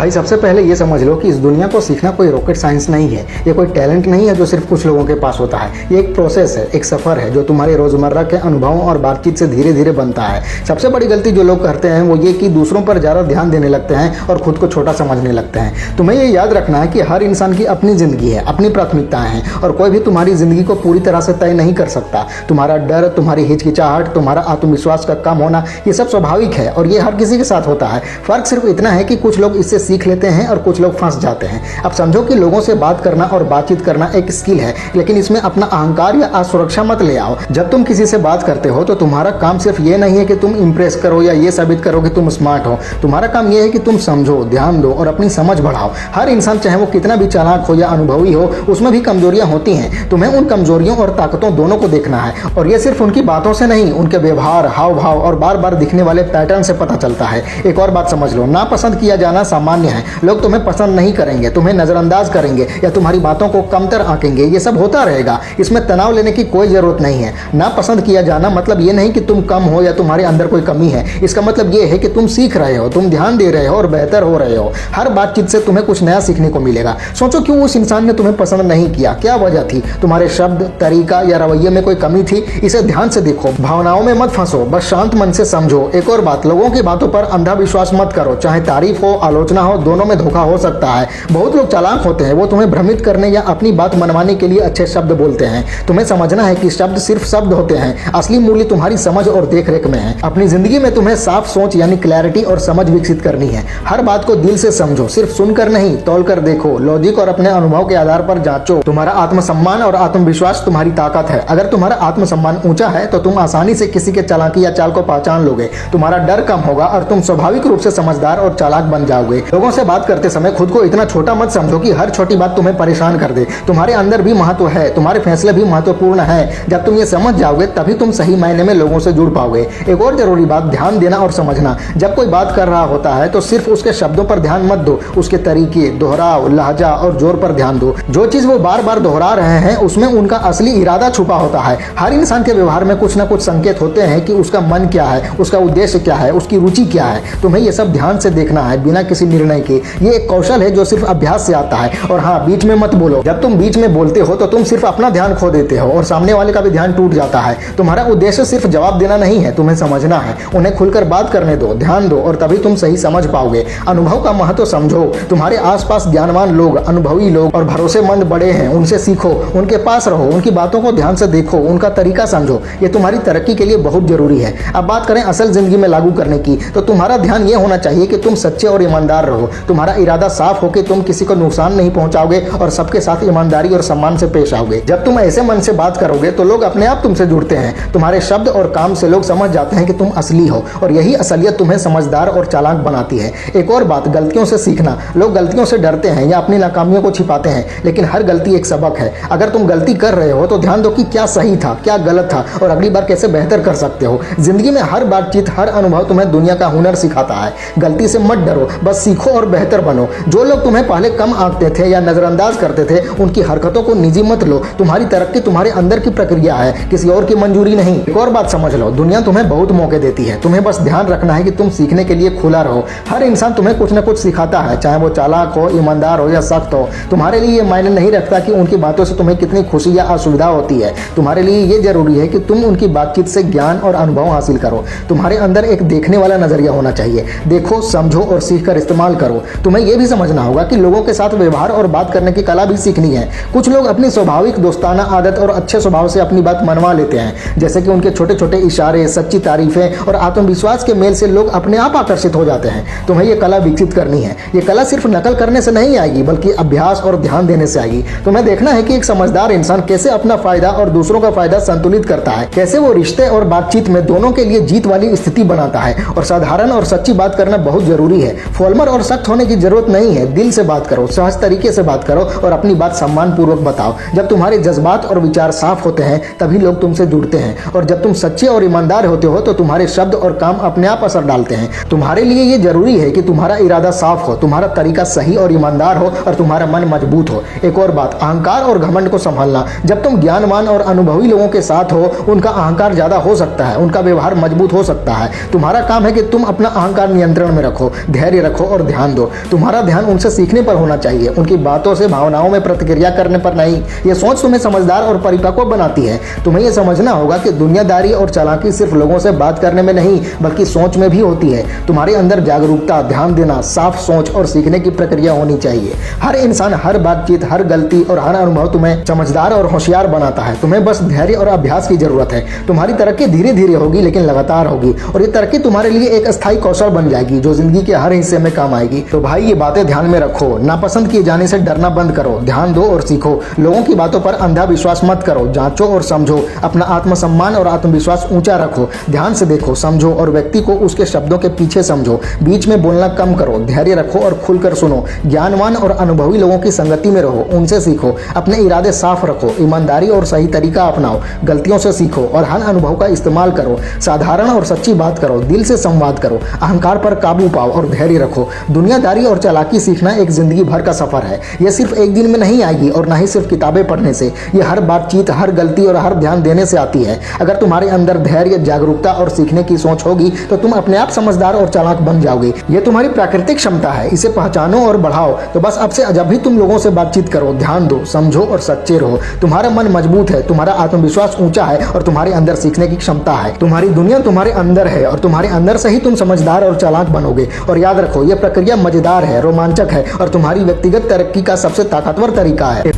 भाई सबसे पहले ये समझ लो कि इस दुनिया को सीखना कोई रॉकेट साइंस नहीं है, ये कोई टैलेंट नहीं है जो सिर्फ कुछ लोगों के पास होता है। ये एक प्रोसेस है, एक सफ़र है जो तुम्हारे रोज़मर्रा के अनुभवों और बातचीत से धीरे धीरे बनता है। सबसे बड़ी गलती जो लोग करते हैं वो ये कि दूसरों पर ज़्यादा ध्यान देने लगते हैं और खुद को छोटा समझने लगते हैं। तुम्हें ये याद रखना है कि हर इंसान की अपनी ज़िंदगी है, अपनी प्राथमिकताएं हैं और कोई भी तुम्हारी ज़िंदगी को पूरी तरह से तय नहीं कर सकता। तुम्हारा डर, तुम्हारी हिचकिचाहट, तुम्हारा आत्मविश्वास का कम होना, ये सब स्वाभाविक है और ये हर किसी के साथ होता है। फ़र्क सिर्फ इतना है कि कुछ लोग इससे सीख लेते हैं और कुछ लोग फंस जाते हैं। अब समझो कि लोगों से बात करना और बातचीत करना एक स्किल है, लेकिन इसमें अपना अहंकार या असुरक्षा मत ले आओ। जब तुम किसी से बात करते हो तो तुम्हारा काम सिर्फ ये नहीं है कि तुम इंप्रेस करो या ये साबित करो कि तुम स्मार्ट हो। तुम्हारा काम ये है कि तुम समझो, ध्यान दो और अपनी समझ बढ़ाओ। हर इंसान, चाहे वो कितना भी चालाक हो या अनुभवी हो, उसमें भी कमजोरियां होती हैं। तुम्हें उन कमजोरियों और ताकतों दोनों को देखना है और ये सिर्फ उनकी बातों से नहीं, उनके व्यवहार, हाव भाव और बार बार दिखने वाले पैटर्न से पता चलता है। एक और बात समझ लो, नापसंद किया जाना सामान्य है। लोग तुम्हें पसंद नहीं करेंगे, तुम्हें नजरअंदाज करेंगे या तुम्हारी बातों को कमतर आंकेंगे। ये सब होता रहेगा, इसमें तनाव लेने की कोई जरूरत नहीं है। नापसंद किया जाना मतलब ये नहीं कि तुम कम हो या तुम्हारे अंदर कोई कमी है। इसका मतलब ये है कि तुम सीख रहे हो, तुम ध्यान दे रहे हो और बेहतर हो रहे हो। हर बातचीत से तुम्हें कुछ नया सीखने को मिलेगा। सोचो क्यों उस इंसान ने तुम्हें पसंद नहीं किया, क्या वजह थी? तुम्हारे शब्द, तरीका या रवैये में कोई कमी थी? इसे ध्यान से देखो, भावनाओं में मत फंसो, बस शांत मन से समझो। एक और बात, लोगों की बातों पर अंधा विश्वास मत करो। चाहे तारीफ हो, आलोचना हो, दोनों में धोखा हो सकता है। बहुत लोग चालाक होते हैं, वो तुम्हें भ्रमित करने या अपनी बात मनवाने के लिए अच्छे शब्द बोलते हैं। तुम्हें समझना है कि शब्द सिर्फ शब्द होते हैं, असली मूल्य तुम्हारी समझ और देखरेख में है। अपनी जिंदगी में तुम्हें साफ सोच यानी क्लैरिटी और समझ विकसित करनी है। हर बात को दिल से समझो, सिर्फ सुनकर नहीं, तौल कर देखो, लॉजिक और अपने अनुभव के आधार पर जांचो। तुम्हारा आत्मसम्मान और आत्मविश्वास तुम्हारी ताकत है। अगर तुम्हारा आत्मसम्मान ऊंचा है तो तुम आसानी से किसी के चालाकी या चाल को पहचान लोगे। तुम्हारा डर कम होगा और तुम स्वाभाविक रूप से समझदार और चालाक बन जाओगे। लोगों से बात करते समय खुद को इतना छोटा मत समझो कि हर छोटी बात तुम्हें परेशान कर दे। तुम्हारे अंदर भी महत्व है, तुम्हारे फैसले भी महत्वपूर्ण है। जब तुम ये समझ जाओगे तभी तुम सही मायने में लोगों से जुड़ पाओगे। एक और जरूरी बात, ध्यान देना और समझना। जब कोई बात कर रहा होता है तो सिर्फ उसके शब्दों पर ध्यान मत दो, उसके तरीके, दोहराव, लहजा और जोर पर ध्यान दो। जो चीज वो बार बार दोहरा रहे हैं उसमें उनका असली इरादा छुपा होता है। हर इंसान के व्यवहार में कुछ ना कुछ संकेत होते हैं कि उसका मन क्या है, उसका उद्देश्य क्या है, उसकी रुचि क्या है। तुम्हें ये सब ध्यान से देखना है बिना किसी निर्णय के। ये एक कौशल है जो सिर्फ अभ्यास से आता है। और हाँ, बीच में मत बोलो। जब तुम बीच में बोलते हो तो तुम सिर्फ अपना ध्यान खो देते हो और सामने वाले का भी ध्यान टूट जाता है। तुम्हारा उद्देश्य सिर्फ जवाब देना नहीं है, तुम्हें समझना है। उन्हें खुलकर बात करने दो, ध्यान दो और तभी तुम सही समझ पाओगे। अनुभव का महत्व समझो। तुम्हारे आसपास ज्ञानवान लोग, अनुभवी लोग और भरोसेमंद बड़े हैं, उनसे सीखो, उनके पास रहो, उनकी बातों को ध्यान से देखो, उनका तरीका समझो। ये तुम्हारी तरक्की के लिए बहुत जरूरी है। अब बात करें असल जिंदगी में लागू करने की, तो तुम्हारा ध्यान ये होना चाहिए कि तुम सच्चे और ईमानदार रहो। तुम्हारा इरादा साफ हो कि तुम किसी को नुकसान नहीं पहुंचाओगे और सबके साथ ईमानदारी और सम्मान से पेश आओगे। जब तुम ऐसे मन से बात करोगे तो लोग अपने आप तुमसे जुड़ते हैं। तुम्हारे शब्द और काम से लोग समझ जाते हैं कि तुम असली हो और यही असलियत तुम्हें समझदार और चालाक बनाती है। एक और बात, गलतियों से सीखना। लोग गलतियों से डरते हैं या अपनी नाकामियों को छिपाते हैं, लेकिन हर गलती एक सबक है। अगर तुम गलती कर रहे हो तो ध्यान दो कि क्या सही था, क्या गलत था और अगली बार कैसे बेहतर कर सकते हो। जिंदगी में हर बातचीत, हर अनुभव तुम्हें दुनिया का हुनर सिखाता है। गलती से मत डरो, बस सीखो और बेहतर बनो। जो लोग तुम्हें पहले कम आंकते थे या नजरअंदाज करते थे, उनकी हरकतों को निजी मत लो। तुम्हारी तरक्की तुम्हारे अंदर की प्रक्रिया है, किसी और की मंजूरी नहीं। एक और बात समझ लो, दुनिया तुम्हें बहुत मौके देती है, तुम्हें बस ध्यान रखना है कि तुम सीखने के लिए खुला रहो। हर इंसान तुम्हें कुछ न कुछ सिखाता है, चाहे वो चालाक हो, ईमानदार हो या सख्त हो। तुम्हारे लिए ये मायने नहीं रखता कि उनकी बातों से तुम्हें कितनी खुशी या असुविधा होती है। तुम्हारे लिए ये जरूरी है कि तुम उनकी बातचीत से ज्ञान और अनुभव हासिल करो। तुम्हारे अंदर एक देखने वाला नजरिया होना चाहिए। देखो, समझो और सीख कर इस्तेमाल करो। तुम्हें यह भी समझना होगा कि लोगों के साथ व्यवहार और बात करने की कला भी सीखनी है। कुछ लोग अपनी स्वाभाविक दोस्ताना आदत और अच्छे स्वभाव से अपनी बात मनवा लेते हैं, जैसे कि उनके छोटे छोटे इशारे, सच्ची तारीफें और आत्मविश्वास के मेल से लोग अपने आप आकर्षित हो जाते हैं। तुम्हें यह कला विकसित करनी है। ये कला सिर्फ नकल करने से नहीं आएगी, बल्कि अभ्यास और ध्यान देने से आएगी। तुम्हें देखना है कि एक समझदार इंसान कैसे अपना फायदा और दूसरों का फायदा संतुलित करता है, कैसे वो रिश्ते और बातचीत में दोनों के लिए जीत वाली स्थिति बनाता है। और साधारण और सच्ची बात करना बहुत जरूरी है। फॉर्मल और सख्त होने की जरूरत नहीं है। दिल से बात करो, सहज तरीके से बात करो और अपनी बात सम्मान पूर्वक बताओ। जब तुम्हारे जज्बात और विचार साफ होते हैं तभी लोग तुमसे जुड़ते हैं। और जब तुम सच्चे और ईमानदार होते हो तो तुम्हारे शब्द और काम अपने आप असर डालते हैं। तुम्हारे लिए ये जरूरी है कि तुम्हारा इरादा साफ हो, तुम्हारा तरीका सही और ईमानदार हो और तुम्हारा मन मजबूत हो। एक और बात, अहंकार और घमंड को संभालना। जब तुम ज्ञानवान और अनुभवी लोगों के साथ हो, उनका अहंकार ज्यादा हो सकता है, उनका व्यवहार मजबूत हो सकता है। तुम्हारा काम है कि तुम अपना अहंकार नियंत्रण में रखो, धैर्य रखो और ध्यान दो। तुम्हारा ध्यान उनसे सीखने पर होना चाहिए, उनकी बातों से भावनाओं में प्रतिक्रिया करने पर नहीं। ये सोच तुम्हें समझदार और परिपक्व बनाती है। तुम्हें यह समझना होगा कि दुनियादारी और चालाकी सिर्फ लोगों से बात करने में नहीं बल्कि सोच में भी होती है। तुम्हारे अंदर जागरूकता, ध्यान देना, साफ सोच और सीखने की प्रक्रिया होनी चाहिए। हर इंसान, हर बातचीत, हर गलती और हर अनुभव तुम्हें समझदार और होशियार बनाता है। तुम्हें बस धैर्य और अभ्यास की जरूरत है। तुम्हारी तरक्की धीरे धीरे होगी लेकिन लगातार होगी, और ये तरक्की तुम्हारे लिए एक अस्थायी कौशल बन जाएगी जो जिंदगी के हर हिस्से में काम आएगी। तो भाई, ये बातें ध्यान में रखो। नापसंद किए जाने से डरना बंद करो, ध्यान दो और सीखो। लोगों की बातों पर अंधा विश्वास मत करो, जांचो और समझो। अपना आत्मसम्मान और आत्मविश्वास ऊंचा रखो। ध्यान से देखो, समझो और व्यक्ति को उसके शब्दों के पीछे समझो। बीच में बोलना कम करो, धैर्य रखो और खुलकर सुनो। ज्ञानवान और अनुभवी लोगों की संगति में रहो, उनसे सीखो। अपने इरादे साफ रखो, ईमानदारी और सही तरीका अपनाओ। गलतियों से सीखो और हर अनुभव का इस्तेमाल करो। साधारण और सच्ची बात करो, दिल से संवाद करो। अहंकार पर काबू पाओ और धैर्य रखो। दुनियादारी और चालाकी सीखना एक जिंदगी भर का सफर है। यह सिर्फ एक दिन में नहीं आएगी और ना ही सिर्फ किताबें पढ़ने से। यह हर बातचीत, हर गलती और हर ध्यान देने से आती है। अगर तुम्हारे अंदर धैर्य, जागरूकता और सीखने की सोच होगी तो तुम अपने आप समझदार और चालाक बन जाओगे। यह तुम्हारी प्राकृतिक क्षमता है, इसे पहचानो और बढ़ाओ। तो बस अब से जब भी तुम लोगों से बातचीत करो, ध्यान दो, समझो और सच्चे रहो। तुम्हारा मन मजबूत है, तुम्हारा आत्मविश्वास ऊंचा है और तुम्हारे अंदर सीखने की क्षमता है। तुम्हारी दुनिया तुम्हारे अंदर है और तुम्हारे अंदर से ही तुम समझदार और चालाक बनोगे। और याद रखो, यह प्रक्रिया मजेदार है, रोमांचक है और तुम्हारी व्यक्तिगत तरक्की का सबसे ताकतवर तरीका है।